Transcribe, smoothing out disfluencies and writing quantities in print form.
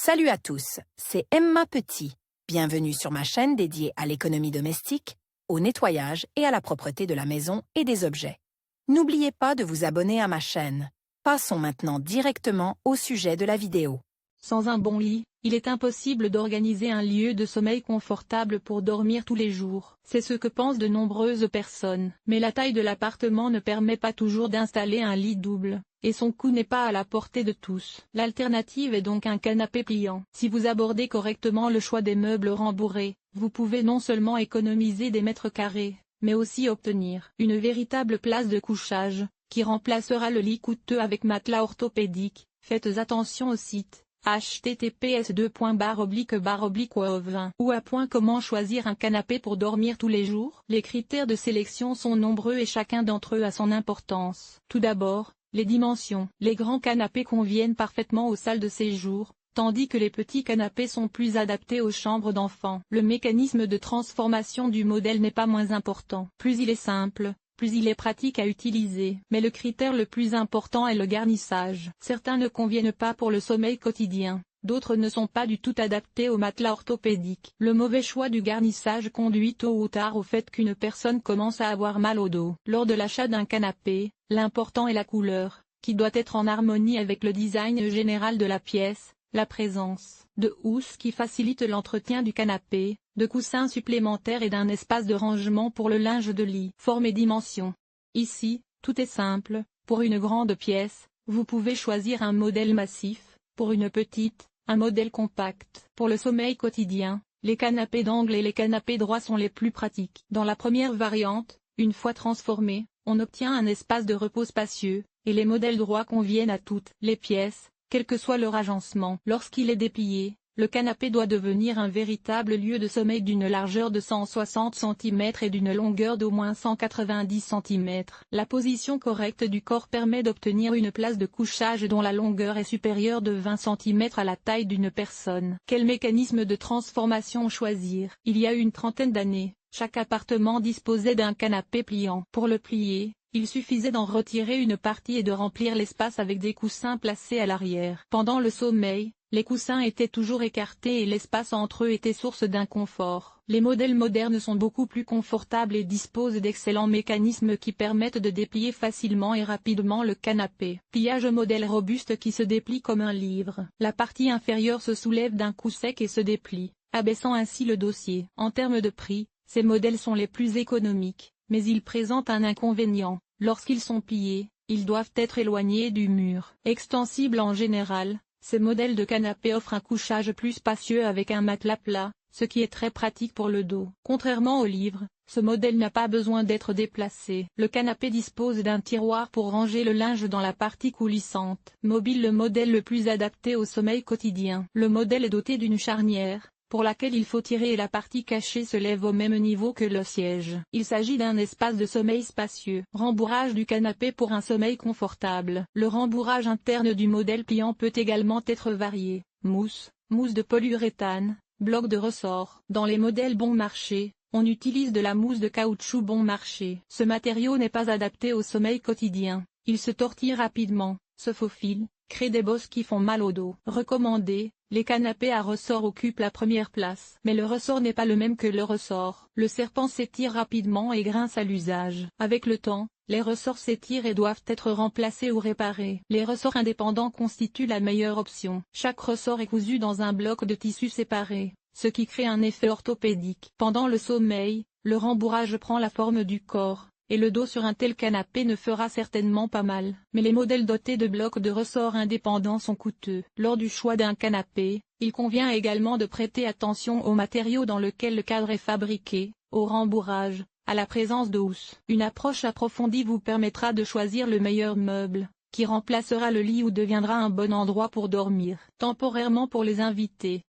Salut à tous, c'est Emma Petit. Bienvenue sur ma chaîne dédiée à l'économie domestique, au nettoyage et à la propreté de la maison et des objets. N'oubliez pas de vous abonner à ma chaîne. Passons maintenant directement au sujet de la vidéo. Sans un bon lit, il est impossible d'organiser un lieu de sommeil confortable pour dormir tous les jours. C'est ce que pensent de nombreuses personnes. Mais la taille de l'appartement ne permet pas toujours d'installer un lit double, et son coût n'est pas à la portée de tous. L'alternative est donc un canapé pliant. Si vous abordez correctement le choix des meubles rembourrés, vous pouvez non seulement économiser des mètres carrés, mais aussi obtenir une véritable place de couchage, qui remplacera le lit coûteux avec matelas orthopédique. Faites attention au site https://wov20 ou à point. Comment choisir un canapé pour dormir tous les jours? Les critères de sélection sont nombreux et chacun d'entre eux a son importance. Tout d'abord, les dimensions. Les grands canapés conviennent parfaitement aux salles de séjour, tandis que les petits canapés sont plus adaptés aux chambres d'enfants. Le mécanisme de transformation du modèle n'est pas moins important. Plus il est simple, plus il est pratique à utiliser. Mais le critère le plus important est le garnissage. Certains ne conviennent pas pour le sommeil quotidien, d'autres ne sont pas du tout adaptés au matelas orthopédique. Le mauvais choix du garnissage conduit tôt ou tard au fait qu'une personne commence à avoir mal au dos. Lors de l'achat d'un canapé, l'important est la couleur, qui doit être en harmonie avec le design général de la pièce, la présence de housses qui facilitent l'entretien du canapé, de coussins supplémentaires et d'un espace de rangement pour le linge de lit. Forme et dimension. Ici, tout est simple. Pour une grande pièce, vous pouvez choisir un modèle massif, pour une petite, un modèle compact. Pour le sommeil quotidien, les canapés d'angle et les canapés droits sont les plus pratiques. Dans la première variante, une fois transformé, on obtient un espace de repos spacieux, et les modèles droits conviennent à toutes les pièces, quel que soit leur agencement. Lorsqu'il est déplié, le canapé doit devenir un véritable lieu de sommeil d'une largeur de 160 cm et d'une longueur d'au moins 190 cm. La position correcte du corps permet d'obtenir une place de couchage dont la longueur est supérieure de 20 cm à la taille d'une personne. Quel mécanisme de transformation choisir? Il y a une trentaine d'années, chaque appartement disposait d'un canapé pliant. Pour le plier, il suffisait d'en retirer une partie et de remplir l'espace avec des coussins placés à l'arrière. Pendant le sommeil, les coussins étaient toujours écartés et l'espace entre eux était source d'inconfort. Les modèles modernes sont beaucoup plus confortables et disposent d'excellents mécanismes qui permettent de déplier facilement et rapidement le canapé. Pliage modèle robuste qui se déplie comme un livre. La partie inférieure se soulève d'un coup sec et se déplie, abaissant ainsi le dossier. En termes de prix, ces modèles sont les plus économiques, mais ils présentent un inconvénient. Lorsqu'ils sont pliés, ils doivent être éloignés du mur. Extensibles en général, ces modèles de canapé offrent un couchage plus spacieux avec un matelas plat, ce qui est très pratique pour le dos. Contrairement au livre, ce modèle n'a pas besoin d'être déplacé. Le canapé dispose d'un tiroir pour ranger le linge dans la partie coulissante. Mobile, le modèle le plus adapté au sommeil quotidien. Le modèle est doté d'une charnière, pour laquelle il faut tirer et la partie cachée se lève au même niveau que le siège. Il s'agit d'un espace de sommeil spacieux. Rembourrage du canapé pour un sommeil confortable. Le rembourrage interne du modèle pliant peut également être varié. Mousse, mousse de polyuréthane, bloc de ressort. Dans les modèles bon marché, on utilise de la mousse de caoutchouc bon marché. Ce matériau n'est pas adapté au sommeil quotidien. Il se tortille rapidement, se faufile, crée des bosses qui font mal au dos. Recommandé. Les canapés à ressort occupent la première place. Mais le ressort n'est pas le même que le ressort. Le serpent s'étire rapidement et grince à l'usage. Avec le temps, les ressorts s'étirent et doivent être remplacés ou réparés. Les ressorts indépendants constituent la meilleure option. Chaque ressort est cousu dans un bloc de tissu séparé, ce qui crée un effet orthopédique. Pendant le sommeil, le rembourrage prend la forme du corps, et le dos sur un tel canapé ne fera certainement pas mal. Mais les modèles dotés de blocs de ressort indépendants sont coûteux. Lors du choix d'un canapé, il convient également de prêter attention au matériau dans lequel le cadre est fabriqué, au rembourrage, à la présence de housses. Une approche approfondie vous permettra de choisir le meilleur meuble, qui remplacera le lit ou deviendra un bon endroit pour dormir. Temporairement pour les invités,